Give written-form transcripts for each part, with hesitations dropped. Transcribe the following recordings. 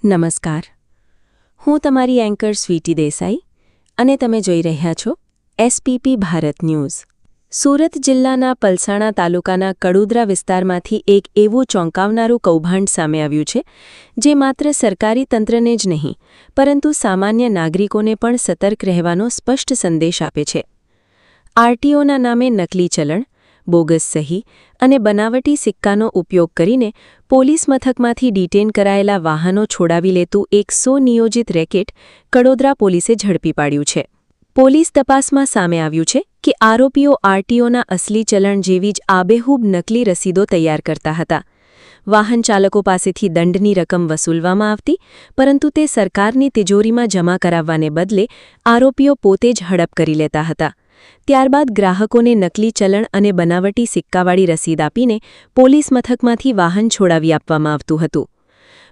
નમસ્કાર, હું તમારી એન્કર સ્વીટી દેસાઈ અને તમે જોઈ રહ્યા છો એસપીપી ભારત ન્યૂઝ। સુરત જિલ્લાના પલસાણા તાલુકાના કડોદરા વિસ્તારમાંથી એક એવું ચોંકાવનારું કૌભાંડ સામે આવ્યું છે જે માત્ર સરકારી તંત્રને જ નહીં પરંતુ સામાન્ય નાગરિકોને પણ સતર્ક રહેવાનો સ્પષ્ટ સંદેશ આપે છે। આરટીઓના નામે નકલી ચલણ, બોગસ સહી અને બનાવટી સિક્કાનો ઉપયોગ કરીને પોલીસ મથકમાંથી ડિટેન કરાયેલા વાહનો છોડાવી લેતું એક સુનિયોજિત રેકેટ કડોદરા પોલીસે ઝડપી પાડ્યું છે। પોલીસ તપાસમાં સામે આવ્યું છે કે આરોપીઓ આરટીઓના અસલી ચલણ જેવી જ આબેહૂબ નકલી રસીદો તૈયાર કરતા હતા। વાહન ચાલકો પાસેથી દંડની રકમ વસૂલવામાં આવતી, પરંતુ તે સરકારની તિજોરીમાં જમા કરાવવાને બદલે આરોપીઓ પોતે જ હડપ કરી લેતા હતા। ત્યારબાદ ગ્રાહકોને નકલી ચલણ અને બનાવટી સિક્કાવાળી રસીદ આપીને પોલીસ મથકમાંથી વાહન છોડાવી આપવામાં આવતું હતું।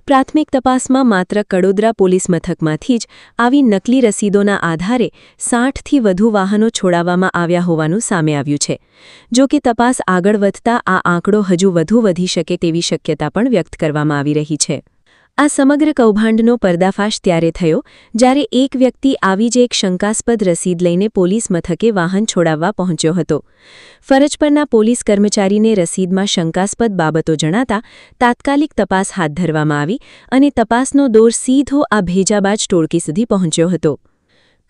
પ્રાથમિક તપાસમાં માત્ર કડોદરા પોલીસ મથકમાંથી જ આવી નકલી રસીદોના આધારે 60થી વધુ વાહનો છોડાવવામાં આવ્યા હોવાનું સામે આવ્યું છે। જો કે તપાસ આગળ વધતા આ આંકડો હજુ વધુ વધી શકે તેવી શક્યતા પણ વ્યક્ત કરવામાં આવી રહી છે। આ સમગ્ર કૌભાંડનો પર્દાફાશ ત્યારે થયો જ્યારે એક વ્યક્તિ આવી જ એક શંકાસ્પદ રસીદ લઈને પોલીસ મથકે વાહન છોડાવવા પહોંચ્યો હતો। ફરજ પરના પોલીસ કર્મચારીને રસીદમાં શંકાસ્પદ બાબતો જણાતા તાત્કાલિક તપાસ હાથ ધરવામાં આવી અને તપાસનો દોર સીધો આ ભેજાબાજ ટોળકી સુધી પહોંચ્યો હતો।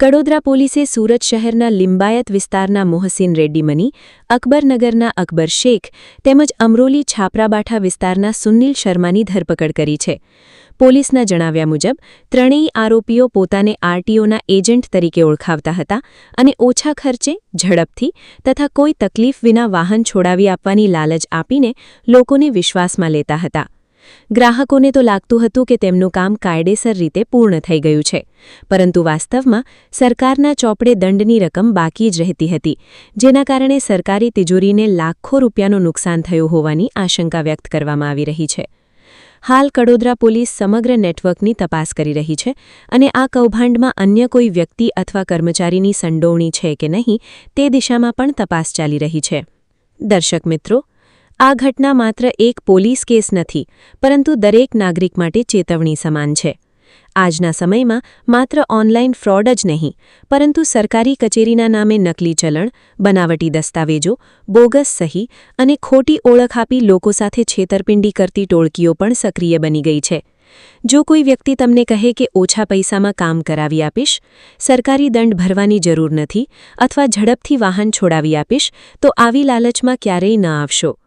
કડોદરા પોલીસે સુરત શહેરના લિંબાયત વિસ્તારના મોહસિન રેડ્ડી મની, અકબરનગરના અકબર શેખ તેમજ અમરોલી છાપરાબાઠા વિસ્તારના સુનિલ શર્માની ધરપકડ કરી છે। પોલીસના જણાવ્યા મુજબ ત્રણેય આરોપીઓ પોતાને આરટીઓના એજન્ટ તરીકે ઓળખાવતા હતા અને ઓછા ખર્ચે, ઝડપથી તથા કોઈ તકલીફ વિના વાહન છોડાવી આપવાની લાલચ આપીને લોકોને વિશ્વાસમાં લેતા હતા। ગ્રાહકોને તો લાગતું હતું કે તેમનું કામ કાયદેસર રીતે પૂર્ણ થઈ ગયું છે, પરંતુ વાસ્તવમાં સરકારના ચોપડે દંડની રકમ બાકી જ રહેતી હતી, જેના કારણે સરકારી તિજોરીને લાખો રૂપિયાનું નુકસાન થયું હોવાની આશંકા વ્યક્ત કરવામાં આવી રહી છે। હાલ કડોદરા પોલીસ સમગ્ર નેટવર્કની તપાસ કરી રહી છે અને આ કૌભાંડમાં અન્ય કોઈ વ્યક્તિ અથવા કર્મચારીની સંડોવણી છે કે નહીં તે દિશામાં પણ તપાસ ચાલી રહી છે। દર્શક મિત્રો, આ ઘટના માત્ર એક પોલીસ કેસ નથી, પરંતુ દરેક નાગરિક માટે ચેતવણી સમાન છે। આજના સમયમાં માત્ર ઓનલાઈન ફ્રોડ જ નહીં, પરંતુ સરકારી કચેરીના નામે નકલી ચલણ, બનાવટી દસ્તાવેજો, બોગસ સહી અને ખોટી ઓળખ આપી લોકો સાથે છેતરપિંડી કરતી ટોળકીઓ પણ સક્રિય બની ગઈ છે। જો કોઈ વ્યક્તિ તમને કહે કે ઓછા પૈસામાં કામ કરાવી આપીશ, સરકારી દંડ ભરવાની જરૂર નથી અથવા ઝડપથી વાહન છોડાવી આપીશ, તો આવી લાલચમાં ક્યારેય ન આવશો।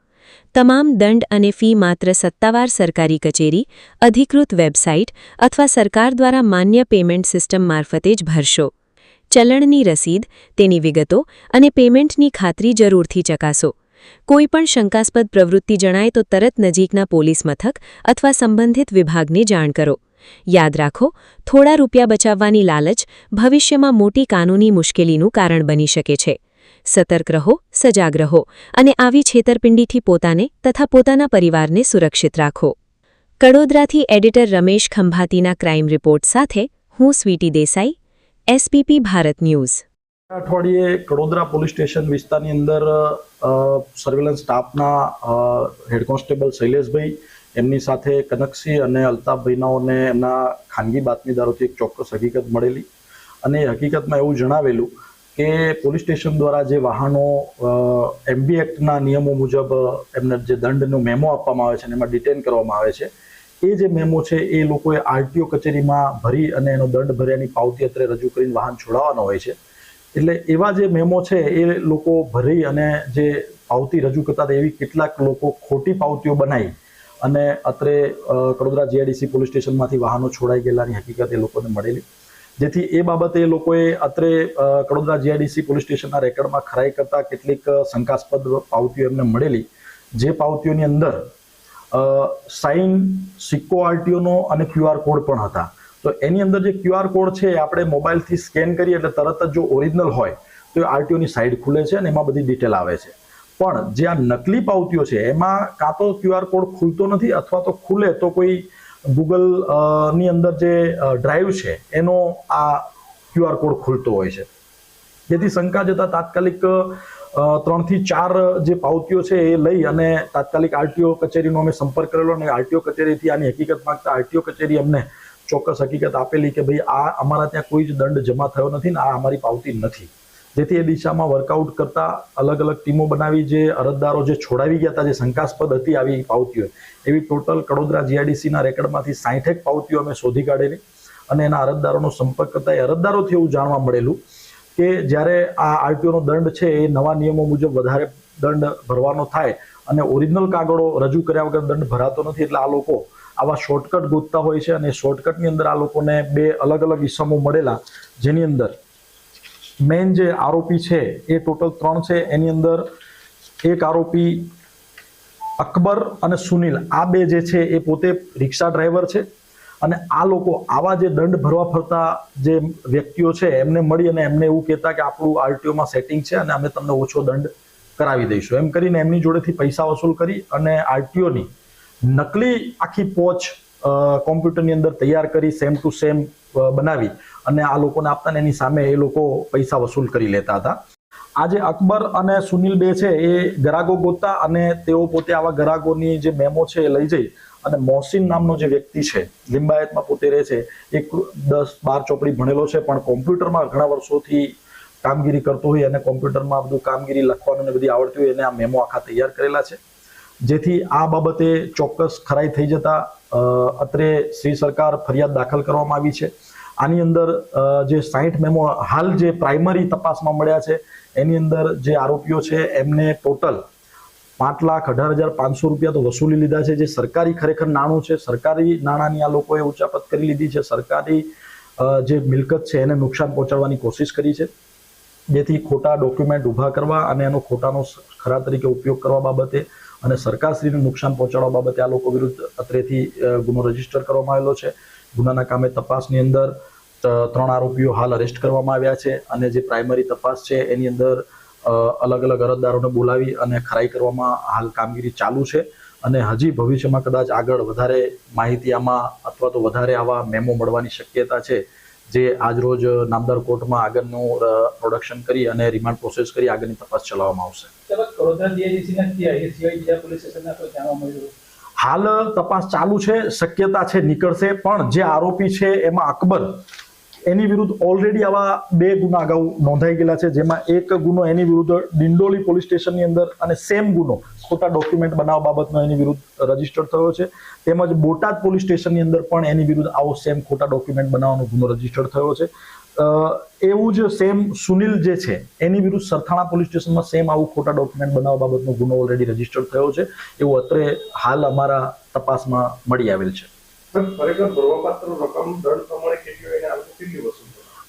તમામ દંડ અને ફી માત્ર સત્તાવાર સરકારી કચેરી, અધિકૃત વેબસાઇટ અથવા સરકાર દ્વારા માન્ય પેમેન્ટ સિસ્ટમ મારફતે જ ભરશો। ચલણની રસીદ, તેની વિગતો અને પેમેન્ટની ખાતરી જરૂરથી ચકાસો। કોઈપણ શંકાસ્પદ પ્રવૃત્તિ જણાય તો તરત નજીકના પોલીસ મથક અથવા સંબંધિત વિભાગને જાણ કરો। યાદ રાખો, થોડા રૂપિયા બચાવવાની લાલચ ભવિષ્યમાં મોટી કાનૂની મુશ્કેલીનું કારણ બની શકે છે। સતર્ક રહો, સજાગ રહો અને આવી છેતરપિંડીથી પોતાને તથા પોતાના પરિવારને સુરક્ષિત રાખો। કડોદરાથી એડિટર રમેશ ખંભાતીના ક્રાઇમ રિપોર્ટ સાથે હું સ્વીટી દેસાઈ, એસપીપી ભારત ન્યૂઝ। અઠવાડિયે કડોદરા પોલીસ સ્ટેશન વિસ્તારની અંદર સર્વેલન્સ સ્ટાફના હેડ કોન્સ્ટેબલ શૈલેષભાઈ, એમની સાથે કનકસિંહ અને અલ્તાફભાઈનાઓને એમના ખાનગી બાતમીદારોથી એક ચોક્કસ હકીકત મળેલી અને હકીકતમાં એવું જણાવેલું કે પોલીસ સ્ટેશન દ્વારા જે વાહનો એમબી એક્ટના નિયમો મુજબ એમને જે દંડનો મેમો આપવામાં આવે છે અને એમાં ડિટેન કરવામાં આવે છે, એ જે મેમો છે એ લોકોએ આરટીઓ કચેરીમાં ભરી અને એનો દંડ ભર્યાની પાવતી અત્રે રજૂ કરીને વાહન છોડાવવાનો હોય છે। એટલે એવા જે મેમો છે એ લોકો ભરી અને જે પાવતી રજૂ કરતા હતા એવી કેટલાક લોકો ખોટી પાવતીઓ બનાવી અને અત્રે કડોદરા જીઆઈડીસી પોલીસ સ્ટેશનમાંથી વાહનો છોડાઈ ગયેલાની હકીકત એ લોકોને મળેલી, જેથી એ બાબતે એ લોકોએ અત્રે કડોદરા જીઆઈડીસી પોલીસ સ્ટેશનના રેકર્ડમાં ખરાઈ કરતા કેટલીક શંકાસ્પદ પાવતીઓ એમને મળેલી, જે પાવતીઓની અંદર સાઇન, સિક્કો આરટીઓનો અને ક્યુઆર કોડ પણ હતા। તો એની અંદર જે ક્યુઆર કોડ છે આપણે મોબાઈલથી સ્કેન કરીએ એટલે તરત જ જો ઓરિજિનલ હોય તો એ આરટીઓની સાઇડ ખુલે છે અને એમાં બધી ડિટેલ આવે છે। પણ જે આ નકલી પાવતીઓ છે એમાં કાં તો ક્યુઆર કોડ ખુલતો નથી અથવા તો ખુલે તો કોઈ ગૂગલ ની અંદર જે ડ્રાઈવ છે એનો આ ક્યુઆર કોડ ખુલતો હોય છે, જેથી શંકા જતા તાત્કાલિક 3 થી 4 જે પાવતીઓ છે એ લઈ અને તાત્કાલિક આરટીઓ કચેરીનો અમે સંપર્ક કરેલો અને આરટીઓ કચેરીથી આની હકીકત માંગતા આરટીઓ કચેરી અમને ચોક્કસ હકીકત આપેલી કે ભાઈ આ અમારા ત્યાં કોઈ જ દંડ જમા થયો નથી ને આ અમારી પાવતી નથી. જેથી એ દિશામાં વર્કઆઉટ કરતા અલગ અલગ ટીમો બનાવી જે અરજદારો જે છોડાવી ગયા હતા, જે શંકાસ્પદ હતી આવી પાવતીઓ, એવી ટોટલ કડોદરા જીઆઈડીસીના રેકર્ડમાંથી 60 પાવતીઓ અમે શોધી કાઢેલી અને એના અરજદારોનો સંપર્ક કરતા એ અરજદારોથી એવું જાણવા મળેલું કે જ્યારે આ આરટીઓનો દંડ છે એ નવા નિયમો મુજબ વધારે દંડ ભરવાનો થાય અને ઓરિજિનલ કાગળો રજૂ કર્યા વગર દંડ ભરાતો નથી, એટલે આ લોકો આવા શોર્ટકટ ગોતતા હોય છે. અને શોર્ટકટની અંદર આ લોકોને 2 અલગ અલગ ઇસમો મળેલા, જેની અંદર મેઇન જે આરોપી છે એ ટોટલ 3 છે. એની અંદર એક આરોપી અકબર અને સુનિલ, આ 2 જે છે એ પોતે રિક્ષા ડ્રાઈવર છે અને આ લોકો આવા જે દંડ ભરવા ફરતા જે વ્યક્તિઓ છે એમને મળી અને એમને એવું કહેતા કે આપણું આરટીઓમાં સેટિંગ છે અને અમે તમને ઓછો દંડ કરાવી દઈશું, એમ કરીને એમની જોડેથી પૈસા વસૂલ કરી અને આરટીઓની નકલી આખી પોચ કોમ્પ્યુટરની અંદર તૈયાર કરી સેમ ટુ સેમ બનાવી અને આ લોકોને આપતા ને એની સામે એ લોકો પૈસા વસૂલ કરી લેતા હતા. આ જે અકબર અને સુનિલ 2 છે એ ગરાગો ગોતતા અને તેઓ પોતે આવા ગરાગોની જે મેમો છે એ લઈ જઈ અને મોહસિન નામનો જે વ્યક્તિ છે, લિંબાયતમાં પોતે રહે છે, એક 10-12 ચોપડી ભણેલો છે પણ કોમ્પ્યુટરમાં ઘણા વર્ષોથી કામગીરી કરતો હોય અને કોમ્પ્યુટરમાં બધું કામગીરી લખવાનું ને બધી આવડતી હોય એને આ મેમો આખા તૈયાર કરેલા છે. જેથી આ બાબતે ચોક્કસ ખરાઈ થઈ જતા અત્રે શ્રી સરકાર ફરિયાદ દાખલ કરવામાં આવી છે. આની અંદર જે 60 મેમો હાલ જે પ્રાઇમરી તપાસમાં મળ્યા છે એની અંદર જે આરોપીઓ છે એમને ટોટલ 5,18,500 રૂપિયા તો વસૂલી લીધા છે, જે સરકારી ખરેખર નાણું છે. સરકારી નાણાંની આ લોકોએ ઉચાપત કરી લીધી છે, સરકારી જે મિલકત છે એને નુકસાન પહોંચાડવાની કોશિશ કરી છે. જેથી ખોટા ડોક્યુમેન્ટ ઊભા કરવા અને એનો ખોટાનો ખરા તરીકે ઉપયોગ કરવા બાબતે અને સરકારશ્રીને નુકસાન પહોંચાડવા બાબતે આ લોકો વિરુદ્ધ અત્રેથી ગુનો રજીસ્ટર કરવામાં આવેલો છે. ગુનાના કામે તપાસની અંદર 3 આરોપીઓ હાલ અરેસ્ટ કરવામાં આવ્યા છે અને જે પ્રાઇમરી તપાસ છે એની અંદર અલગ અલગ અરજદારોને બોલાવી અને ખરાઈ કરવામાં હાલ કામગીરી ચાલુ છે અને હજી ભવિષ્યમાં કદાચ આગળ વધારે માહિતી આમાં અથવા તો વધારે આવા મેમો મળવાની શક્યતા છે, જે આજરોજ નામદાર કોર્ટમાં આગળનું પ્રોડક્શન કરી અને રિમાન્ડ પ્રોસેસ કરી આગળની તપાસ ચલાવવામાં આવશે. હાલ તપાસ ચાલુ છે, શક્યતા છે નીકળશે, પણ જે આરોપી છે એમાં અકબર, એની વિરુદ્ધ ઓલરેડી આવા 2 ગુના અગાઉ નોંધાઈ ગયેલા છે, જેમાં એક ગુનો એની વિરુદ્ધ ડિંડોલી પોલીસ સ્ટેશનની અંદર અને સેમ ગુનો ખોટા ડોક્યુમેન્ટ બનાવવા બાબતનો એની વિરુદ્ધ રજીસ્ટર થયો છે. તેમજ બોટાદ પોલીસ સ્ટેશનની અંદર પણ એની વિરુદ્ધ આવો સેમ ખોટા ડોક્યુમેન્ટ બનાવવાનો ગુનો રજીસ્ટર થયો છે. એવું જ સેમ સુનિલ જે છે એની વિરુદ્ધ સરથાણા પોલીસ સ્ટેશનમાં સેમ આવું ખોટા ડોક્યુમેન્ટ બનાવવા બાબતનો ગુનો ઓલરેડી રજીસ્ટર થયો છે, એવું અત્રે હાલ અમારા તપાસમાં મળી આવેલ છે.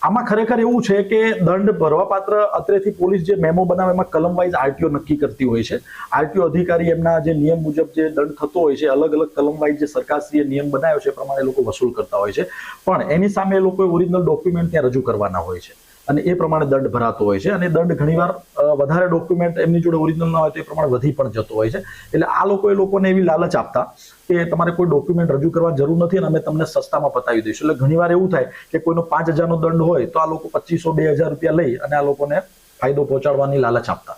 આમાં ખરેખર એવું છે કે દંડ ભરવાપાત્ર અત્રેથી પોલીસ જે મેમો બનાવે એમાં કલમ વાઇઝ આરટીઓ નક્કી કરતી હોય છે. આરટીઓ અધિકારી એમના જે નિયમ મુજબ જે દંડ થતો હોય છે અલગ અલગ કલમ વાઇઝ જે સરકારશ્રીએ નિયમ બનાવ્યો છે એ પ્રમાણે લોકો વસૂલ કરતા હોય છે, પણ એની સામે એ લોકોએ ઓરિજિનલ ડોક્યુમેન્ટ ત્યાં રજૂ કરવાના હોય છે અને એ પ્રમાણે દંડ ભરાતો હોય છે. અને દંડ ઘણીવાર વધારે ડોક્યુમેન્ટ એમની જોડે ઓરિજિનલ ના હોય તો એ પ્રમાણે વધી પણ જતો હોય છે. એટલે આ લોકોને એવી લાલચ આપતા કે તમારે કોઈ ડોક્યુમેન્ટ રજૂ કરવા જરૂર નથી અને અમે તમને સસ્તામાં પતાવી દઈશું. એટલે ઘણીવાર એવું થાય કે કોઈનો 5,000નો દંડ હોય તો આ લોકો 2,500-2,000 રૂપિયા લઈ અને આ લોકોને ફાયદો પહોંચાડવાની લાલચ આપતા.